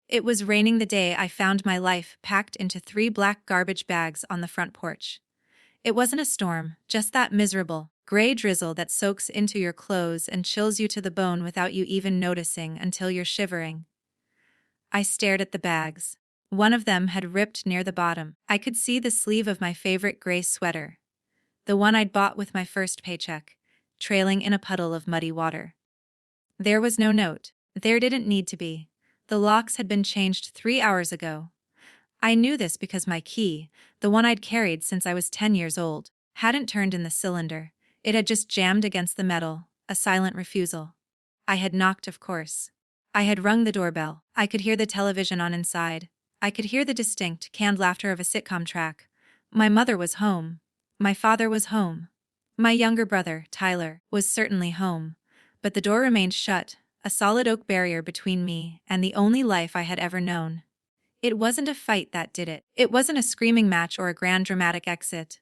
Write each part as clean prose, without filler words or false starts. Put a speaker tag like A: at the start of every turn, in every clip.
A: It was raining the day I found my life packed into 3 black garbage bags on the front porch. It wasn't a storm, just that miserable, gray drizzle that soaks into your clothes and chills you to the bone without you even noticing until you're shivering. I stared at the bags. One of them had ripped near the bottom. I could see the sleeve of my favorite gray sweater, the one I'd bought with my first paycheck, trailing in a puddle of muddy water. There was no note. There didn't need to be. The locks had been changed 3 hours ago. I knew this because my key, the one I'd carried since I was 10 years old, hadn't turned in the cylinder. It had just jammed against the metal, a silent refusal. I had knocked, of course. I had rung the doorbell. I could hear the television on inside. I could hear the distinct, canned laughter of a sitcom track. My mother was home. My father was home. My younger brother, Tyler, was certainly home. But the door remained shut, a solid oak barrier between me and the only life I had ever known. It wasn't a fight that did it. It wasn't a screaming match or a grand dramatic exit.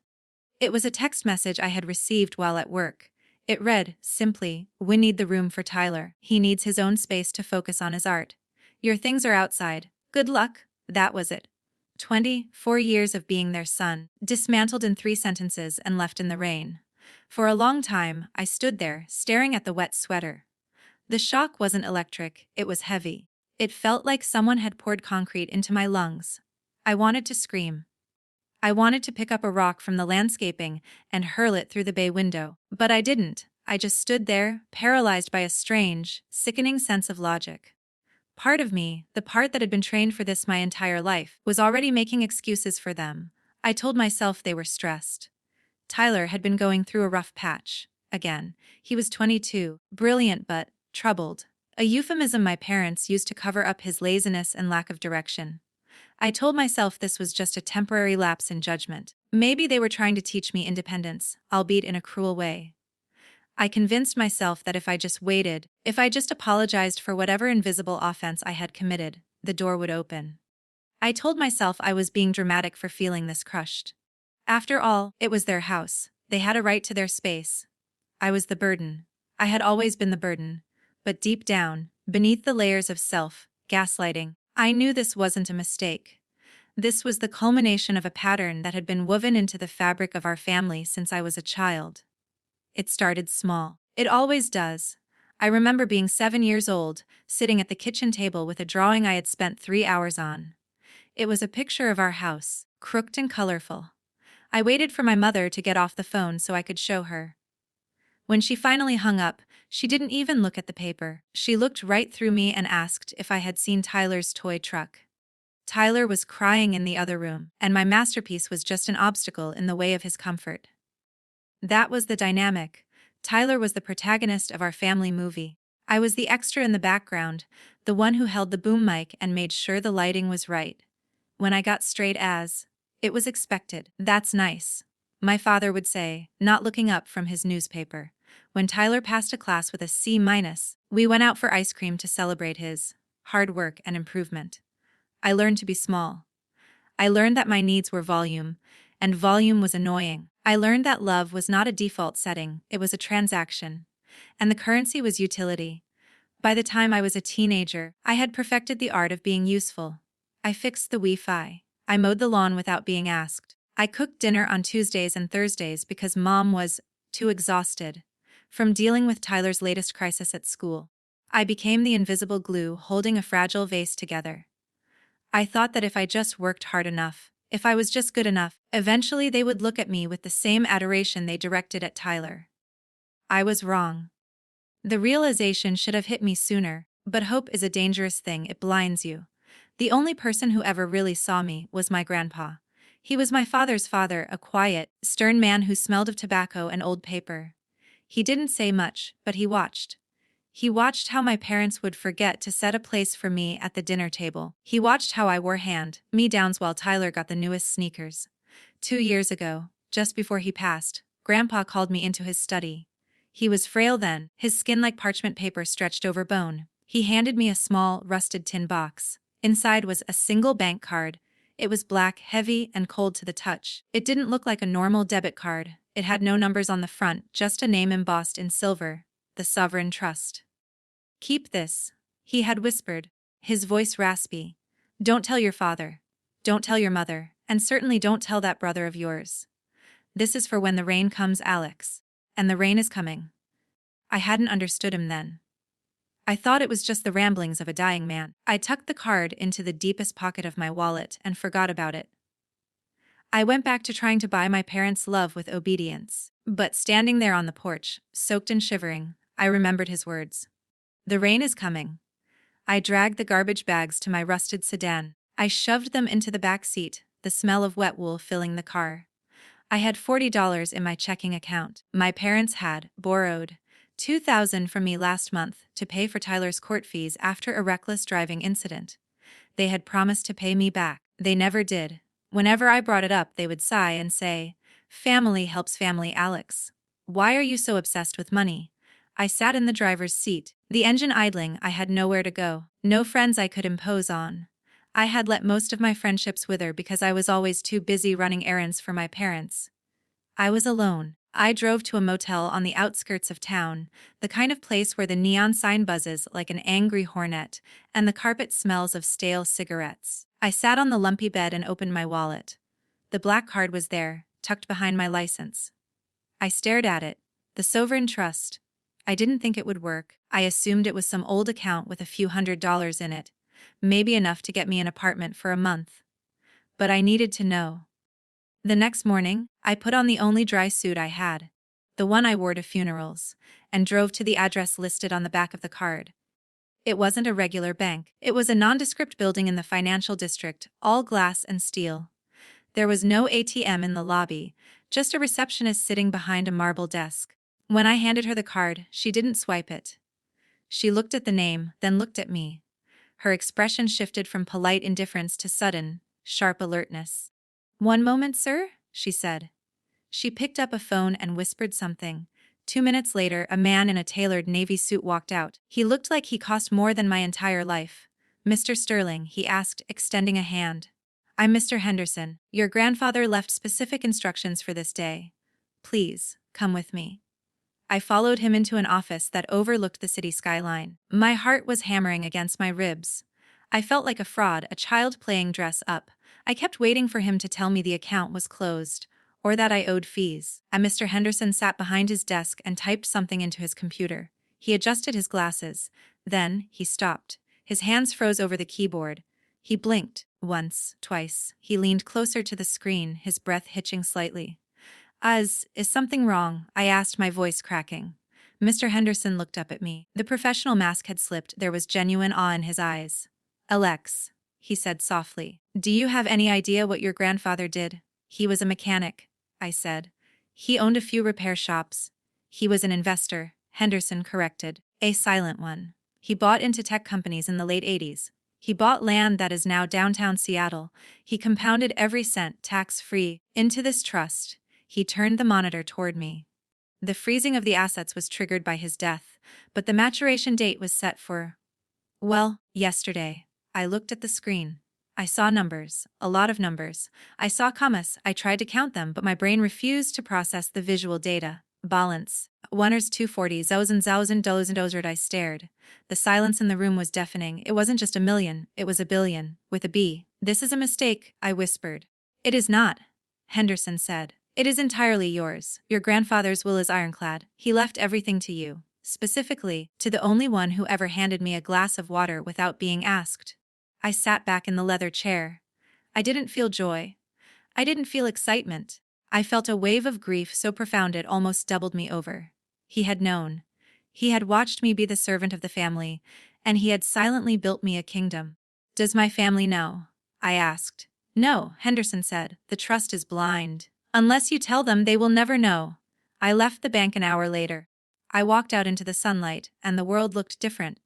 A: It was a text message I had received while at work. It read, simply, "We need the room for Tyler. He needs his own space to focus on his art. Your things are outside. Good luck." That was it. 24 years of being their son, dismantled in 3 sentences and left in the rain. For a long time, I stood there, staring at the wet sweater. The shock wasn't electric, it was heavy. It felt like someone had poured concrete into my lungs. I wanted to scream. I wanted to pick up a rock from the landscaping and hurl it through the bay window. But I didn't. I just stood there, paralyzed by a strange, sickening sense of logic. Part of me, the part that had been trained for this my entire life, was already making excuses for them. I told myself they were stressed. Tyler had been going through a rough patch. Again, he was 22, brilliant but troubled. A euphemism my parents used to cover up his laziness and lack of direction. I told myself this was just a temporary lapse in judgment. Maybe they were trying to teach me independence, albeit in a cruel way. I convinced myself that if I just waited, if I just apologized for whatever invisible offense I had committed, the door would open. I told myself I was being dramatic for feeling this crushed. After all, it was their house. They had a right to their space. I was the burden. I had always been the burden. But deep down, beneath the layers of gaslighting, I knew this wasn't a mistake. This was the culmination of a pattern that had been woven into the fabric of our family since I was a child. It started small. It always does. I remember being 7 years old, sitting at the kitchen table with a drawing I had spent 3 hours on. It was a picture of our house, crooked and colorful. I waited for my mother to get off the phone so I could show her. When she finally hung up, she didn't even look at the paper. She looked right through me and asked if I had seen Tyler's toy truck. Tyler was crying in the other room, and my masterpiece was just an obstacle in the way of his comfort. That was the dynamic. Tyler was the protagonist of our family movie. I was the extra in the background, the one who held the boom mic and made sure the lighting was right. When I got straight A's, it was expected. "That's nice," my father would say, not looking up from his newspaper. When Tyler passed a class with a C-, we went out for ice cream to celebrate his hard work and improvement. I learned to be small. I learned that my needs were volume, and volume was annoying. I learned that love was not a default setting, it was a transaction. And the currency was utility. By the time I was a teenager, I had perfected the art of being useful. I fixed the Wi-Fi. I mowed the lawn without being asked. I cooked dinner on Tuesdays and Thursdays because Mom was too exhausted from dealing with Tyler's latest crisis at school. I became the invisible glue holding a fragile vase together. I thought that if I just worked hard enough, if I was just good enough, eventually they would look at me with the same adoration they directed at Tyler. I was wrong. The realization should have hit me sooner, but hope is a dangerous thing, it blinds you. The only person who ever really saw me was my grandpa. He was my father's father, a quiet, stern man who smelled of tobacco and old paper. He didn't say much, but he watched. He watched how my parents would forget to set a place for me at the dinner table. He watched how I wore hand-me-downs while Tyler got the newest sneakers. 2 years ago, just before he passed, Grandpa called me into his study. He was frail then, his skin like parchment paper stretched over bone. He handed me a small, rusted tin box. Inside was a single bank card. It was black, heavy, and cold to the touch. It didn't look like a normal debit card. It had no numbers on the front, just a name embossed in silver. The Sovereign Trust. "Keep this," he had whispered. His voice raspy. Don't tell your father. Don't tell your mother, and certainly don't tell that brother of yours. This is for when the rain comes, Alex. And the rain is coming. I hadn't understood him then. I thought it was just the ramblings of a dying man. I tucked the card into the deepest pocket of my wallet and forgot about it. I went back to trying to buy my parents' love with obedience. But standing there on the porch, soaked and shivering, I remembered his words. The rain is coming. I dragged the garbage bags to my rusted sedan. I shoved them into the back seat, the smell of wet wool filling the car. I had $40 in my checking account. My parents had borrowed $2,000 from me last month to pay for Tyler's court fees after a reckless driving incident. They had promised to pay me back. They never did. Whenever I brought it up, they would sigh and say, "Family helps family, Alex. Why are you so obsessed with money?" I sat in the driver's seat, the engine idling. I had nowhere to go, no friends I could impose on. I had let most of my friendships wither because I was always too busy running errands for my parents. I was alone. I drove to a motel on the outskirts of town, the kind of place where the neon sign buzzes like an angry hornet and the carpet smells of stale cigarettes. I sat on the lumpy bed and opened my wallet. The black card was there, tucked behind my license. I stared at it. The Sovereign Trust. I didn't think it would work. I assumed it was some old account with a few $100s in it, maybe enough to get me an apartment for a month. But I needed to know. The next morning, I put on the only dry suit I had, the one I wore to funerals, and drove to the address listed on the back of the card. It wasn't a regular bank. It was a nondescript building in the financial district, all glass and steel. There was no ATM in the lobby, just a receptionist sitting behind a marble desk. When I handed her the card, she didn't swipe it. She looked at the name, then looked at me. Her expression shifted from polite indifference to sudden, sharp alertness. "One moment, sir," she said. She picked up a phone and whispered something. 2 minutes later, a man in a tailored navy suit walked out. He looked like he cost more than my entire life. "Mr. Sterling," he asked, extending a hand. "I'm Mr. Henderson. Your grandfather left specific instructions for this day. Please, come with me." I followed him into an office that overlooked the city skyline. My heart was hammering against my ribs. I felt like a fraud, a child playing dress up. I kept waiting for him to tell me the account was closed, or that I owed fees. And Mr. Henderson sat behind his desk and typed something into his computer. He adjusted his glasses. Then, he stopped. His hands froze over the keyboard. He blinked. Once, twice. He leaned closer to the screen, his breath hitching slightly. Is something wrong?" I asked, my voice cracking. Mr. Henderson looked up at me. The professional mask had slipped. There was genuine awe in his eyes. "Alex," he said softly, "do you have any idea what your grandfather did?" "He was a mechanic," I said. "He owned a few repair shops." "He was an investor," Henderson corrected. "A silent one. He bought into tech companies in the late 80s. He bought land that is now downtown Seattle. He compounded every cent, tax-free, into this trust." He turned the monitor toward me. The freezing of the assets was triggered by his death, but the maturation date was set for, well, yesterday. I looked at the screen. I saw numbers, a lot of numbers. I saw commas. I tried to count them, but my brain refused to process the visual data. Balance. Oneers 240, thousand dollars. I stared. The silence in the room was deafening. It wasn't just a million, it was a billion, with a B. "This is a mistake," I whispered. "It is not," Henderson said. "It is entirely yours. Your grandfather's will is ironclad. He left everything to you, specifically, to the only one who ever handed me a glass of water without being asked." I sat back in the leather chair. I didn't feel joy. I didn't feel excitement. I felt a wave of grief so profound it almost doubled me over. He had known. He had watched me be the servant of the family, and he had silently built me a kingdom. "Does my family know?" I asked. "No," Henderson said. "The trust is blind. Unless you tell them, they will never know." I left the bank an hour later. I walked out into the sunlight, and the world looked different.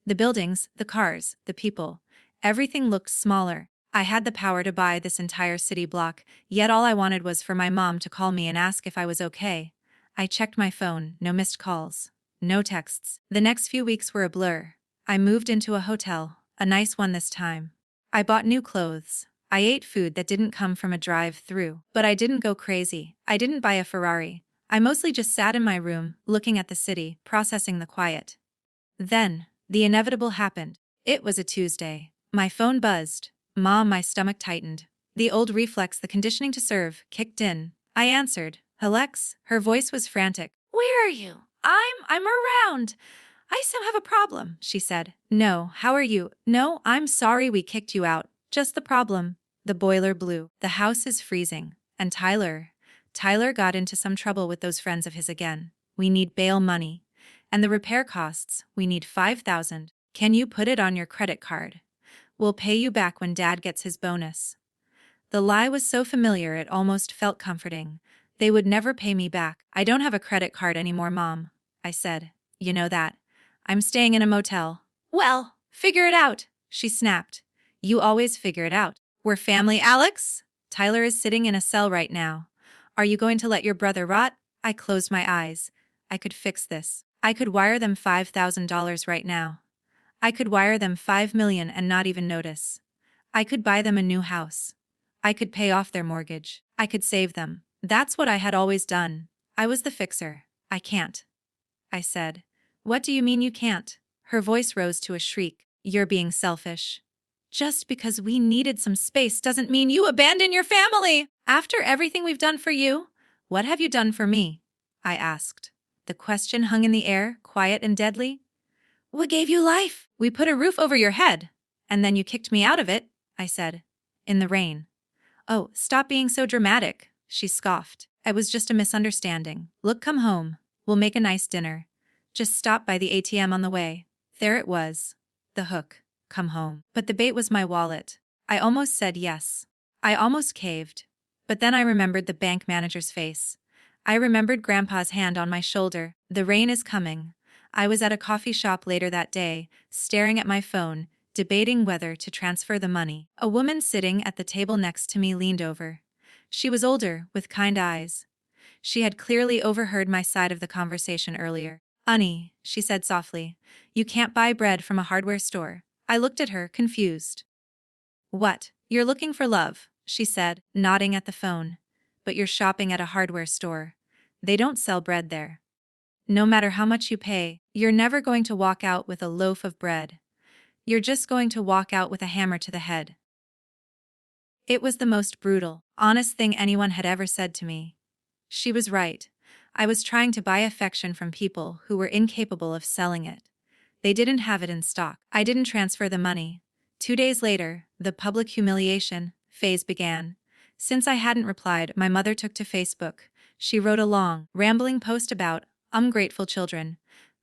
A: The buildings, the cars, the people, everything looked smaller. I had the power to buy this entire city block, yet all I wanted was for my mom to call me and ask if I was okay. I checked my phone, no missed calls, no texts. The next few weeks were a blur. I moved into a hotel, a nice one this time. I bought new clothes. I ate food that didn't come from a drive-through. But I didn't go crazy. I didn't buy a Ferrari. I mostly just sat in my room, looking at the city, processing the quiet. Then, the inevitable happened. It was a Tuesday. My phone buzzed. Mom, my stomach tightened. The old reflex, the conditioning to serve, kicked in. I answered. Alex, her voice was frantic. Where are you? I'm around. I still have a problem, she said. No, how are you? No, I'm sorry we kicked you out. Just the problem. The boiler blew. The house is freezing. And Tyler got into some trouble with those friends of his again. We need bail money. And the repair costs, we need $5,000. Can you put it on your credit card? We'll pay you back when Dad gets his bonus. The lie was so familiar it almost felt comforting. They would never pay me back. I don't have a credit card anymore, Mom, I said. You know that. I'm staying in a motel. Well, figure it out, she snapped. You always figure it out. We're family, Alex. Tyler is sitting in a cell right now. Are you going to let your brother rot? I closed my eyes. I could fix this. I could wire them $5,000 right now. I could wire them $5 million and not even notice. I could buy them a new house. I could pay off their mortgage. I could save them. That's what I had always done. I was the fixer. I can't. I said. What do you mean you can't? Her voice rose to a shriek. You're being selfish. Just because we needed some space doesn't mean you abandon your family. After everything we've done for you, what have you done for me? I asked. The question hung in the air, quiet and deadly. We gave you life. We put a roof over your head. And then you kicked me out of it, I said. In the rain. Oh, stop being so dramatic, she scoffed. It was just a misunderstanding. Look, come home. We'll make a nice dinner. Just stop by the ATM on the way. There it was. The hook. Come home. But the bait was my wallet. I almost said yes. I almost caved. But then I remembered the bank manager's face. I remembered Grandpa's hand on my shoulder. The rain is coming. I was at a coffee shop later that day, staring at my phone, debating whether to transfer the money. A woman sitting at the table next to me leaned over. She was older, with kind eyes. She had clearly overheard my side of the conversation earlier. Honey, she said softly, you can't buy bread from a hardware store. I looked at her, confused. What? You're looking for love, she said, nodding at the phone. But you're shopping at a hardware store. They don't sell bread there. No matter how much you pay, you're never going to walk out with a loaf of bread. You're just going to walk out with a hammer to the head. It was the most brutal, honest thing anyone had ever said to me. She was right. I was trying to buy affection from people who were incapable of selling it. They didn't have it in stock. I didn't transfer the money. 2 days later, the public humiliation phase began. Since I hadn't replied, my mother took to Facebook. She wrote a long, rambling post about ungrateful children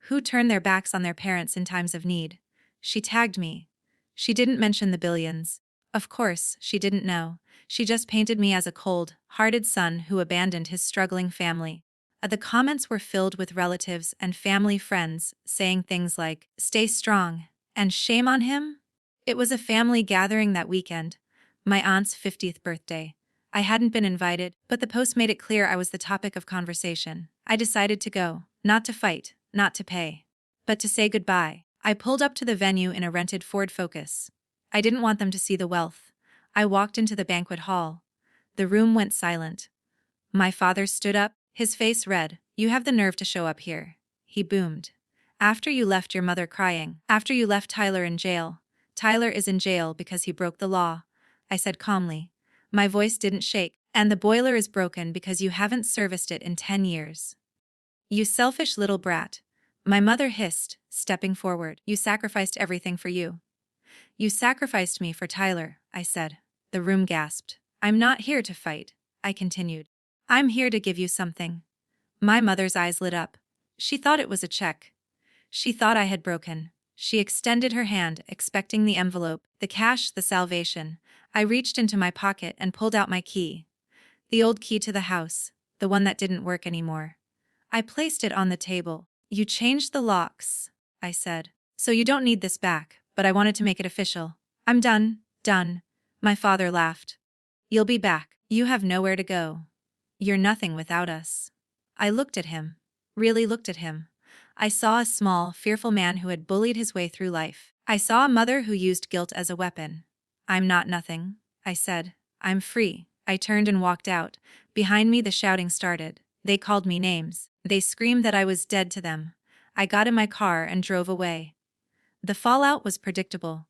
A: who turn their backs on their parents in times of need. She tagged me. She didn't mention the billions. Of course, she didn't know. She just painted me as a cold-hearted son who abandoned his struggling family. The comments were filled with relatives and family friends saying things like, "Stay strong," and "Shame on him." It was a family gathering that weekend, my aunt's 50th birthday. I hadn't been invited, but the post made it clear I was the topic of conversation. I decided to go, not to fight, not to pay, but to say goodbye. I pulled up to the venue in a rented Ford Focus. I didn't want them to see the wealth. I walked into the banquet hall. The room went silent. My father stood up, his face red. "You have the nerve to show up here," he boomed. "After you left your mother crying, after you left Tyler in jail. Tyler is in jail because he broke the law," I said calmly. My voice didn't shake. "And the boiler is broken because you haven't serviced it in 10 years. You selfish little brat," my mother hissed, stepping forward. "You sacrificed everything for you." "You sacrificed me for Tyler," I said. The room gasped. "I'm not here to fight," I continued. "I'm here to give you something." My mother's eyes lit up. She thought it was a check. She thought I had broken. She extended her hand, expecting the envelope, the cash, the salvation. I reached into my pocket and pulled out my key. The old key to the house, the one that didn't work anymore. I placed it on the table. "You changed the locks," I said. "So you don't need this back, but I wanted to make it official. I'm done." My father laughed. "You'll be back. You have nowhere to go. You're nothing without us." I looked at him. Really looked at him. I saw a small, fearful man who had bullied his way through life. I saw a mother who used guilt as a weapon. "I'm not nothing," I said. "I'm free." I turned and walked out. Behind me the shouting started. They called me names. They screamed that I was dead to them. I got in my car and drove away. The fallout was predictable.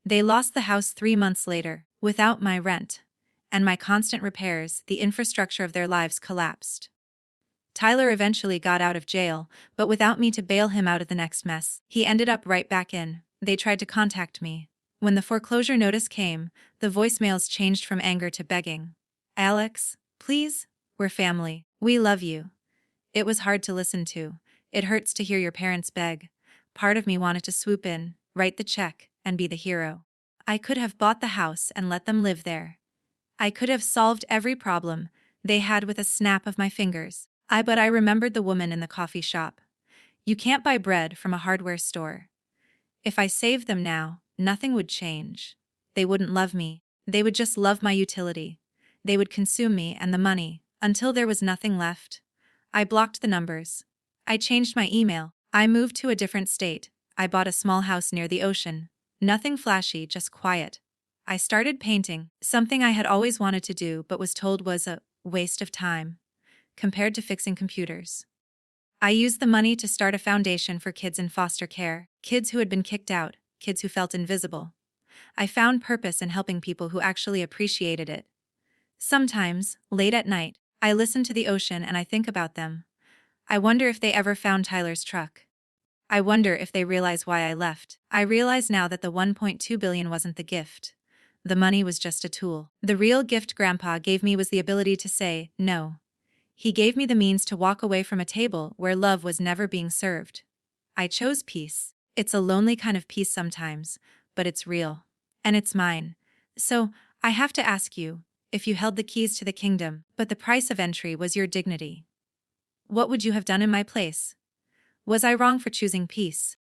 A: They lost the house 3 months later, without my rent. And my constant repairs, the infrastructure of their lives collapsed. Tyler eventually got out of jail, but without me to bail him out of the next mess. He ended up right back in. They tried to contact me. When the foreclosure notice came, the voicemails changed from anger to begging. "Alex, please, we're family. We love you." It was hard to listen to. It hurts to hear your parents beg. Part of me wanted to swoop in, write the check, and be the hero. I could have bought the house and let them live there. I could have solved every problem they had with a snap of my fingers. But I remembered the woman in the coffee shop. You can't buy bread from a hardware store. If I saved them now, nothing would change. They wouldn't love me. They would just love my utility. They would consume me and the money, until there was nothing left. I blocked the numbers. I changed my email. I moved to a different state. I bought a small house near the ocean. Nothing flashy, just quiet. I started painting, something I had always wanted to do but was told was a waste of time compared to fixing computers. I used the money to start a foundation for kids in foster care, kids who had been kicked out, kids who felt invisible. I found purpose in helping people who actually appreciated it. Sometimes, late at night, I listen to the ocean and I think about them. I wonder if they ever found Tyler's truck. I wonder if they realize why I left. I realize now that the $1.2 billion wasn't the gift. The money was just a tool. The real gift Grandpa gave me was the ability to say no. He gave me the means to walk away from a table where love was never being served. I chose peace. It's a lonely kind of peace sometimes, but it's real. And it's mine. So, I have to ask you, if you held the keys to the kingdom, but the price of entry was your dignity, what would you have done in my place? Was I wrong for choosing peace?